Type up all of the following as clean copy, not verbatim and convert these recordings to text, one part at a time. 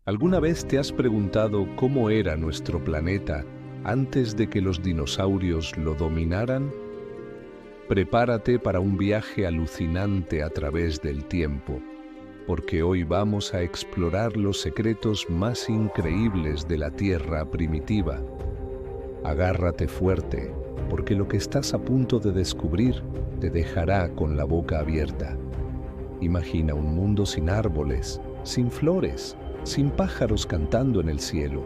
¿Alguna vez te has preguntado cómo era nuestro planeta antes de que los dinosaurios lo dominaran? Prepárate para un viaje alucinante a través del tiempo, porque hoy vamos a explorar los secretos más increíbles de la Tierra primitiva. Agárrate fuerte, porque lo que estás a punto de descubrir te dejará con la boca abierta. Imagina un mundo sin árboles, sin flores, sin pájaros cantando en el cielo.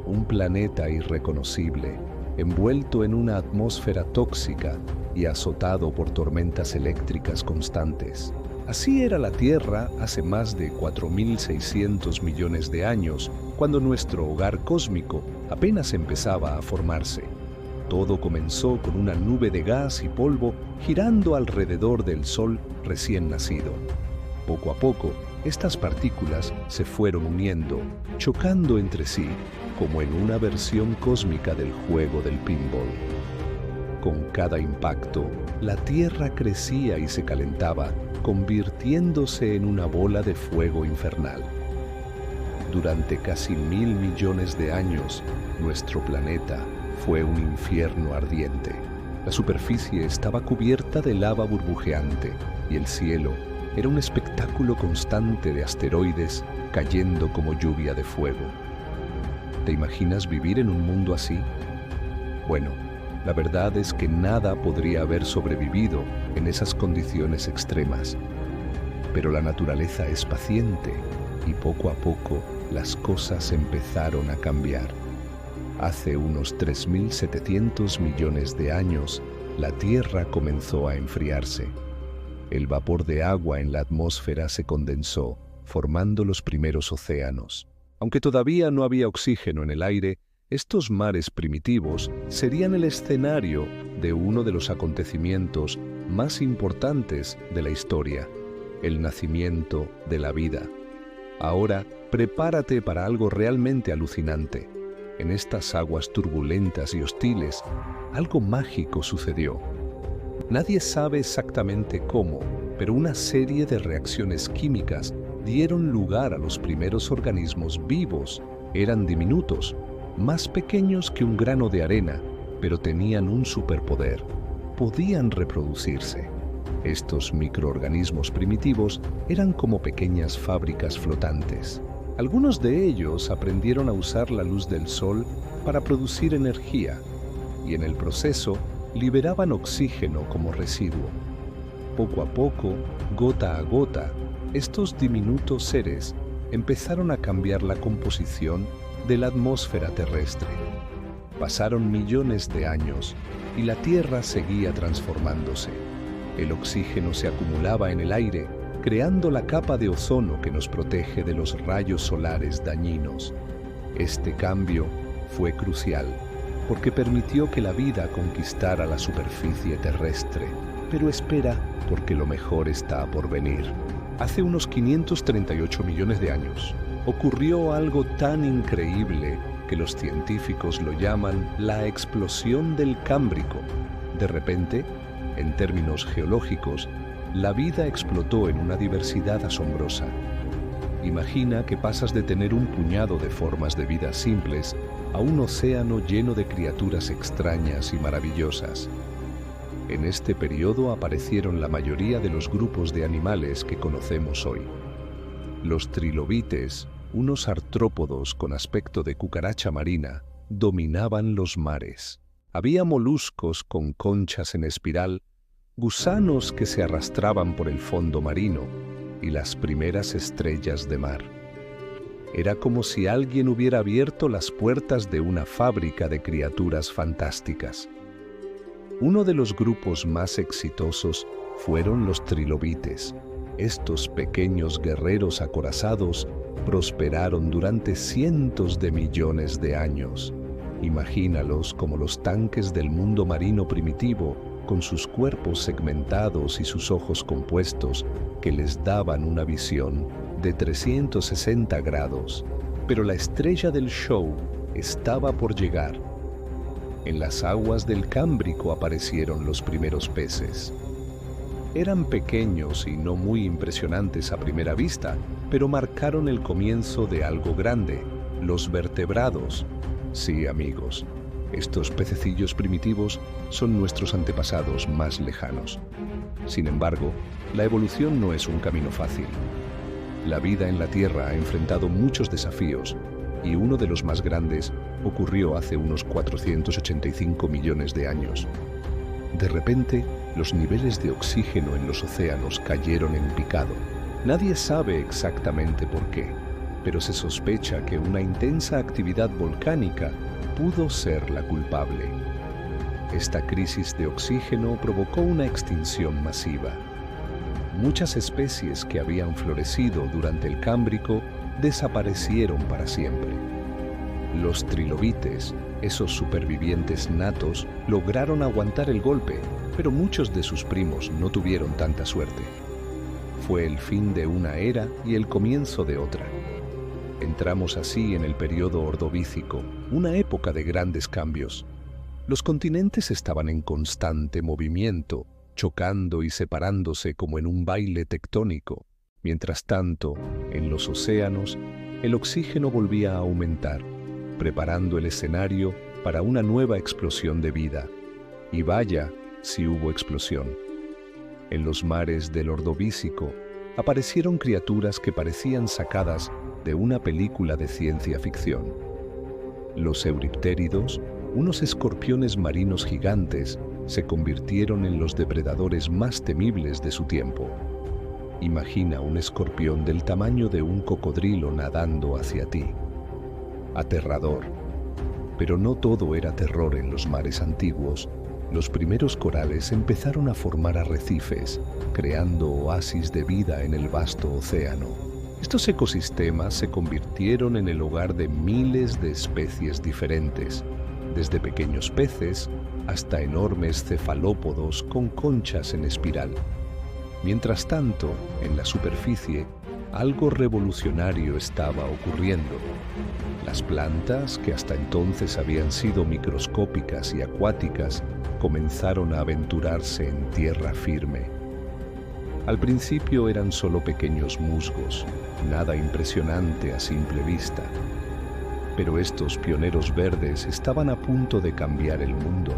Un planeta irreconocible, envuelto en una atmósfera tóxica y azotado por tormentas eléctricas constantes. Así era la Tierra hace más de 4.600 millones de años, cuando nuestro hogar cósmico apenas empezaba a formarse. Todo comenzó con una nube de gas y polvo girando alrededor del Sol recién nacido. Poco a poco, estas partículas se fueron uniendo, chocando entre sí, como en una versión cósmica del juego del pinball. Con cada impacto, la Tierra crecía y se calentaba, convirtiéndose en una bola de fuego infernal. Durante casi 1.000 millones de años, nuestro planeta fue un infierno ardiente. La superficie estaba cubierta de lava burbujeante y el cielo era un espectáculo constante de asteroides cayendo como lluvia de fuego. ¿Te imaginas vivir en un mundo así? Bueno, la verdad es que nada podría haber sobrevivido en esas condiciones extremas. Pero la naturaleza es paciente y poco a poco las cosas empezaron a cambiar. Hace unos 3.700 millones de años, la Tierra comenzó a enfriarse. El vapor de agua en la atmósfera se condensó, formando los primeros océanos. Aunque todavía no había oxígeno en el aire, estos mares primitivos serían el escenario de uno de los acontecimientos más importantes de la historia, el nacimiento de la vida. Ahora, prepárate para algo realmente alucinante. En estas aguas turbulentas y hostiles, algo mágico sucedió. Nadie sabe exactamente cómo, pero una serie de reacciones químicas dieron lugar a los primeros organismos vivos. Eran diminutos, más pequeños que un grano de arena, pero tenían un superpoder. Podían reproducirse. Estos microorganismos primitivos eran como pequeñas fábricas flotantes. Algunos de ellos aprendieron a usar la luz del sol para producir energía y en el proceso liberaban oxígeno como residuo. Poco a poco, gota a gota, estos diminutos seres empezaron a cambiar la composición de la atmósfera terrestre. Pasaron millones de años y la Tierra seguía transformándose. El oxígeno se acumulaba en el aire, creando la capa de ozono que nos protege de los rayos solares dañinos. Este cambio fue crucial, porque permitió que la vida conquistara la superficie terrestre. Pero espera, porque lo mejor está por venir. Hace unos 538 millones de años, ocurrió algo tan increíble que los científicos lo llaman la explosión del Cámbrico. De repente, en términos geológicos, la vida explotó en una diversidad asombrosa. Imagina que pasas de tener un puñado de formas de vida simples a un océano lleno de criaturas extrañas y maravillosas. En este periodo aparecieron la mayoría de los grupos de animales que conocemos hoy. Los trilobites, unos artrópodos con aspecto de cucaracha marina, dominaban los mares. Había moluscos con conchas en espiral, gusanos que se arrastraban por el fondo marino y las primeras estrellas de mar. Era como si alguien hubiera abierto las puertas de una fábrica de criaturas fantásticas. Uno de los grupos más exitosos fueron los trilobites. Estos pequeños guerreros acorazados prosperaron durante cientos de millones de años. Imagínalos como los tanques del mundo marino primitivo, con sus cuerpos segmentados y sus ojos compuestos que les daban una visión de 360 grados. Pero la estrella del show estaba por llegar. En las aguas del Cámbrico aparecieron los primeros peces. Eran pequeños y no muy impresionantes a primera vista, pero marcaron el comienzo de algo grande, los vertebrados. Sí, amigos, estos pececillos primitivos son nuestros antepasados más lejanos. Sin embargo, la evolución no es un camino fácil. La vida en la Tierra ha enfrentado muchos desafíos, y uno de los más grandes ocurrió hace unos 485 millones de años. De repente, los niveles de oxígeno en los océanos cayeron en picado. Nadie sabe exactamente por qué, pero se sospecha que una intensa actividad volcánica pudo ser la culpable. Esta crisis de oxígeno provocó una extinción masiva. Muchas especies que habían florecido durante el Cámbrico desaparecieron para siempre. Los trilobites, esos supervivientes natos, lograron aguantar el golpe, pero muchos de sus primos no tuvieron tanta suerte. Fue el fin de una era y el comienzo de otra. Entramos así en el período Ordovícico, una época de grandes cambios. Los continentes estaban en constante movimiento, chocando y separándose como en un baile tectónico. Mientras tanto, en los océanos, el oxígeno volvía a aumentar, preparando el escenario para una nueva explosión de vida. Y vaya si hubo explosión. En los mares del Ordovícico aparecieron criaturas que parecían sacadas de una película de ciencia ficción. Los euriptéridos, unos escorpiones marinos gigantes, se convirtieron en los depredadores más temibles de su tiempo. Imagina un escorpión del tamaño de un cocodrilo nadando hacia ti. Aterrador. Pero no todo era terror en los mares antiguos. Los primeros corales empezaron a formar arrecifes, creando oasis de vida en el vasto océano. Estos ecosistemas se convirtieron en el hogar de miles de especies diferentes, desde pequeños peces hasta enormes cefalópodos con conchas en espiral. Mientras tanto, en la superficie, algo revolucionario estaba ocurriendo. Las plantas, que hasta entonces habían sido microscópicas y acuáticas, comenzaron a aventurarse en tierra firme. Al principio eran solo pequeños musgos, nada impresionante a simple vista. Pero estos pioneros verdes estaban a punto de cambiar el mundo.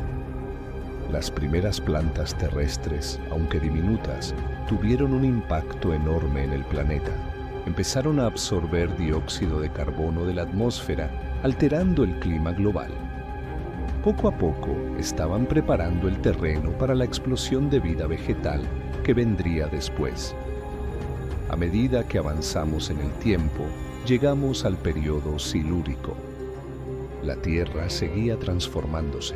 Las primeras plantas terrestres, aunque diminutas, tuvieron un impacto enorme en el planeta. Empezaron a absorber dióxido de carbono de la atmósfera, alterando el clima global. Poco a poco estaban preparando el terreno para la explosión de vida vegetal que vendría después. A medida que avanzamos en el tiempo, llegamos al periodo silúrico. La Tierra seguía transformándose.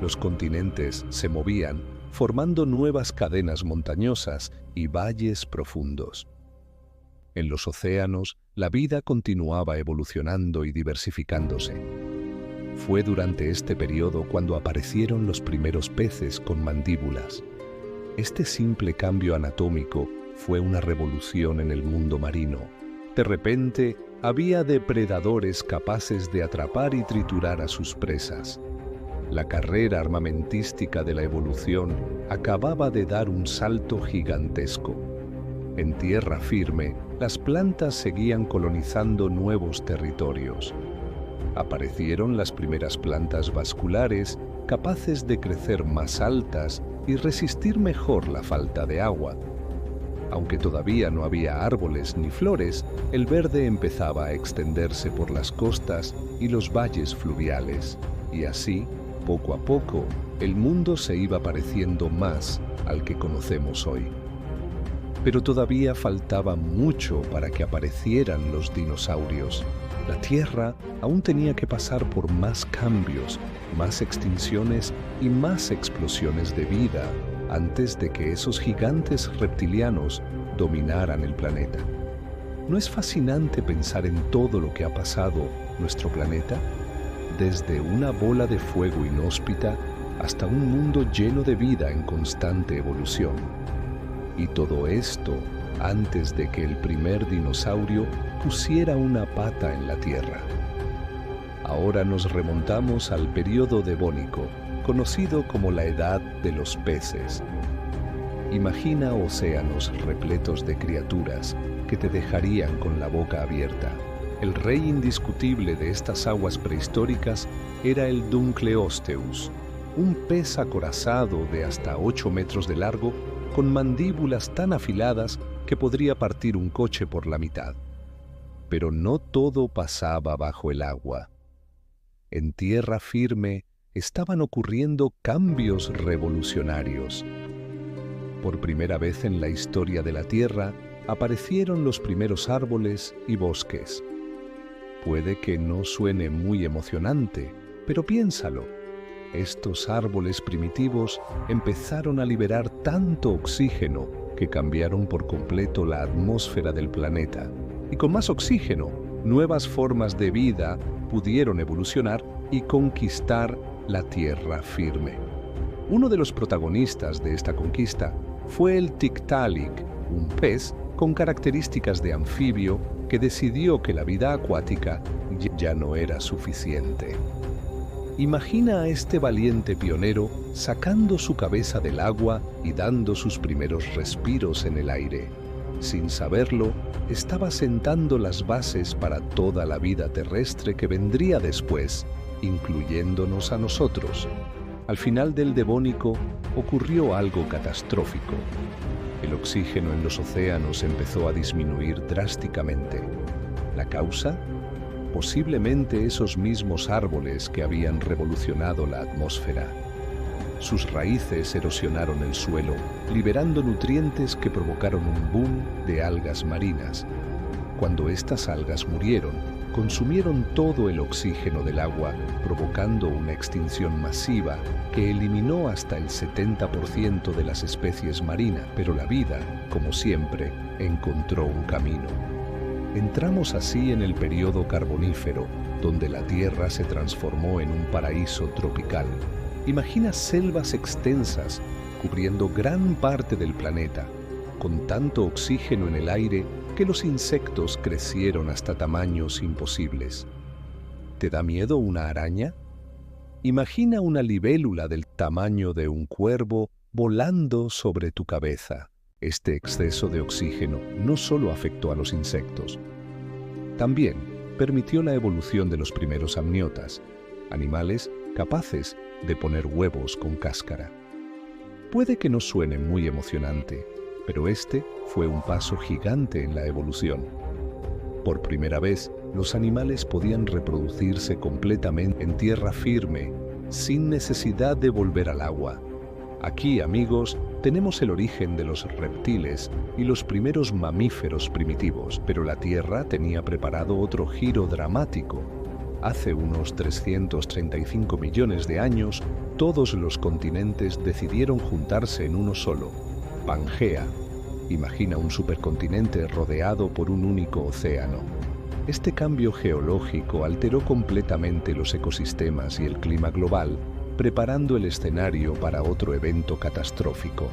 Los continentes se movían, formando nuevas cadenas montañosas y valles profundos. En los océanos, la vida continuaba evolucionando y diversificándose. Fue durante este periodo cuando aparecieron los primeros peces con mandíbulas. Este simple cambio anatómico fue una revolución en el mundo marino. De repente, había depredadores capaces de atrapar y triturar a sus presas. La carrera armamentística de la evolución acababa de dar un salto gigantesco. En tierra firme, las plantas seguían colonizando nuevos territorios. Aparecieron las primeras plantas vasculares, capaces de crecer más altas y resistir mejor la falta de agua. Aunque todavía no había árboles ni flores, el verde empezaba a extenderse por las costas y los valles fluviales. Y así, poco a poco, el mundo se iba pareciendo más al que conocemos hoy. Pero todavía faltaba mucho para que aparecieran los dinosaurios. La Tierra aún tenía que pasar por más cambios, más extinciones y más explosiones de vida antes de que esos gigantes reptilianos dominaran el planeta. ¿No es fascinante pensar en todo lo que ha pasado nuestro planeta? Desde una bola de fuego inhóspita hasta un mundo lleno de vida en constante evolución. Y todo esto antes de que el primer dinosaurio pusiera una pata en la Tierra. Ahora nos remontamos al período devónico, conocido como la Edad de los Peces. Imagina océanos repletos de criaturas que te dejarían con la boca abierta. El rey indiscutible de estas aguas prehistóricas era el Dunkleosteus, un pez acorazado de hasta 8 metros de largo, con mandíbulas tan afiladas que podría partir un coche por la mitad. Pero no todo pasaba bajo el agua. En tierra firme estaban ocurriendo cambios revolucionarios. Por primera vez en la historia de la Tierra aparecieron los primeros árboles y bosques. Puede que no suene muy emocionante, pero piénsalo. Estos árboles primitivos empezaron a liberar tanto oxígeno que cambiaron por completo la atmósfera del planeta. Y con más oxígeno, nuevas formas de vida pudieron evolucionar y conquistar la tierra firme. Uno de los protagonistas de esta conquista fue el Tiktaalik, un pez con características de anfibio que decidió que la vida acuática ya no era suficiente. Imagina a este valiente pionero sacando su cabeza del agua y dando sus primeros respiros en el aire. Sin saberlo, estaba sentando las bases para toda la vida terrestre que vendría después, incluyéndonos a nosotros. Al final del Devónico ocurrió algo catastrófico. El oxígeno en los océanos empezó a disminuir drásticamente. ¿La causa? Posiblemente esos mismos árboles que habían revolucionado la atmósfera. Sus raíces erosionaron el suelo, liberando nutrientes que provocaron un boom de algas marinas. Cuando estas algas murieron, consumieron todo el oxígeno del agua, provocando una extinción masiva que eliminó hasta el 70% de las especies marinas, pero la vida, como siempre, encontró un camino. Entramos así en el período carbonífero, donde la Tierra se transformó en un paraíso tropical. Imagina selvas extensas cubriendo gran parte del planeta, con tanto oxígeno en el aire que los insectos crecieron hasta tamaños imposibles. ¿Te da miedo una araña? Imagina una libélula del tamaño de un cuervo volando sobre tu cabeza. Este exceso de oxígeno no solo afectó a los insectos, también permitió la evolución de los primeros amniotas, animales capaces de poner huevos con cáscara. Puede que no suene muy emocionante, pero este fue un paso gigante en la evolución. Por primera vez, los animales podían reproducirse completamente en tierra firme, sin necesidad de volver al agua. Aquí, amigos, tenemos el origen de los reptiles y los primeros mamíferos primitivos, pero la Tierra tenía preparado otro giro dramático. Hace unos 335 millones de años, todos los continentes decidieron juntarse en uno solo, Pangea. Imagina un supercontinente rodeado por un único océano. Este cambio geológico alteró completamente los ecosistemas y el clima global, preparando el escenario para otro evento catastrófico.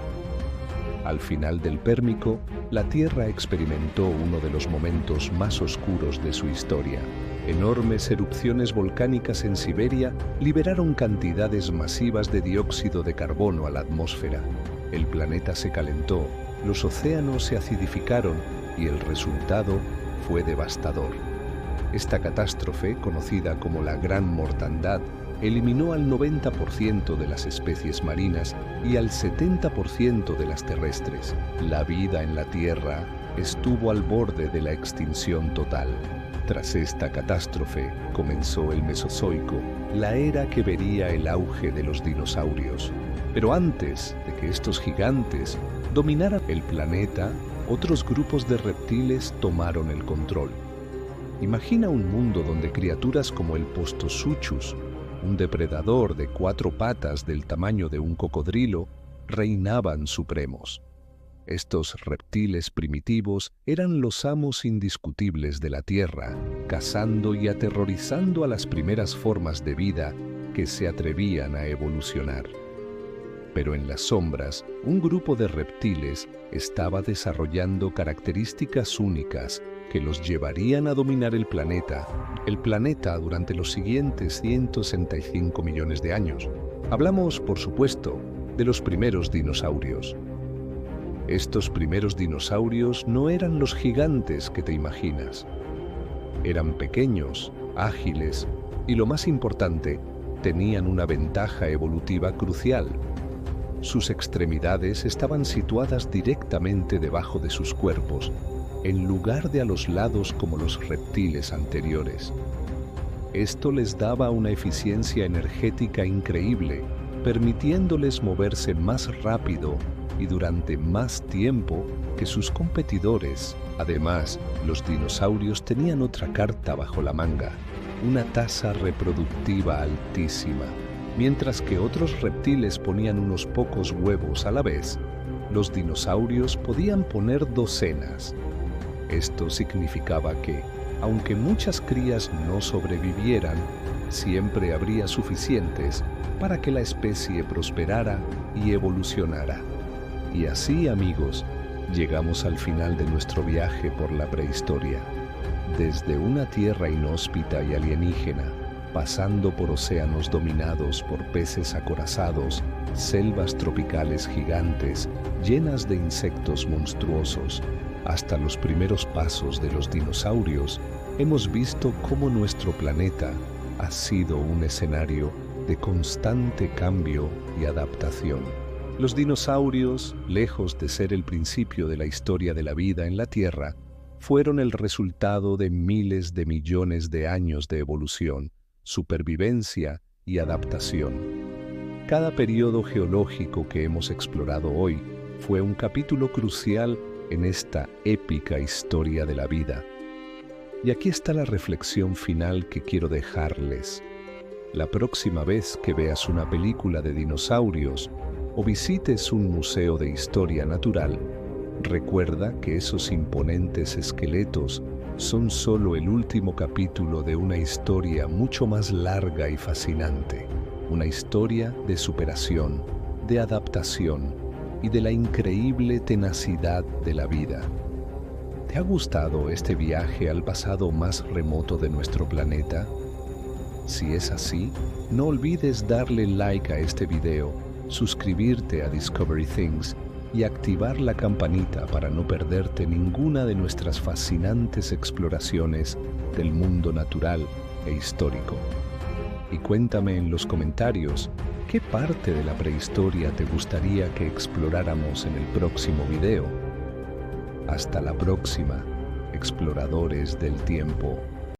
Al final del Pérmico, la Tierra experimentó uno de los momentos más oscuros de su historia. Enormes erupciones volcánicas en Siberia liberaron cantidades masivas de dióxido de carbono a la atmósfera. El planeta se calentó, los océanos se acidificaron y el resultado fue devastador. Esta catástrofe, conocida como la Gran Mortandad, eliminó al 90% de las especies marinas y al 70% de las terrestres. La vida en la Tierra estuvo al borde de la extinción total. Tras esta catástrofe comenzó el Mesozoico, la era que vería el auge de los dinosaurios. Pero antes de que estos gigantes dominaran el planeta, otros grupos de reptiles tomaron el control. Imagina un mundo donde criaturas como el Postosuchus, un depredador de 4 patas del tamaño de un cocodrilo, reinaban supremos. Estos reptiles primitivos eran los amos indiscutibles de la Tierra, cazando y aterrorizando a las primeras formas de vida que se atrevían a evolucionar. Pero en las sombras, un grupo de reptiles estaba desarrollando características únicas que los llevarían a dominar el planeta durante los siguientes 165 millones de años. Hablamos, por supuesto, de los primeros dinosaurios. Estos primeros dinosaurios no eran los gigantes que te imaginas. Eran pequeños, ágiles y, lo más importante, tenían una ventaja evolutiva crucial. Sus extremidades estaban situadas directamente debajo de sus cuerpos, en lugar de a los lados como los reptiles anteriores. Esto les daba una eficiencia energética increíble, permitiéndoles moverse más rápido y durante más tiempo que sus competidores. Además, los dinosaurios tenían otra carta bajo la manga: una tasa reproductiva altísima. Mientras que otros reptiles ponían unos pocos huevos a la vez, los dinosaurios podían poner docenas. Esto significaba que, aunque muchas crías no sobrevivieran, siempre habría suficientes para que la especie prosperara y evolucionara. Y así, amigos, llegamos al final de nuestro viaje por la prehistoria. Desde una tierra inhóspita y alienígena, pasando por océanos dominados por peces acorazados, selvas tropicales gigantes llenas de insectos monstruosos, hasta los primeros pasos de los dinosaurios, hemos visto cómo nuestro planeta ha sido un escenario de constante cambio y adaptación. Los dinosaurios, lejos de ser el principio de la historia de la vida en la Tierra, fueron el resultado de miles de millones de años de evolución, supervivencia y adaptación. Cada periodo geológico que hemos explorado hoy fue un capítulo crucial en esta épica historia de la vida. Y aquí está la reflexión final que quiero dejarles. La próxima vez que veas una película de dinosaurios o visites un museo de historia natural, recuerda que esos imponentes esqueletos son solo el último capítulo de una historia mucho más larga y fascinante. Una historia de superación, de adaptación y de la increíble tenacidad de la vida. ¿Te ha gustado este viaje al pasado más remoto de nuestro planeta? Si es así, no olvides darle like a este video, suscribirte a Discovery Things y activar la campanita para no perderte ninguna de nuestras fascinantes exploraciones del mundo natural e histórico. Y cuéntame en los comentarios qué parte de la prehistoria te gustaría que exploráramos en el próximo video. Hasta la próxima, exploradores del tiempo.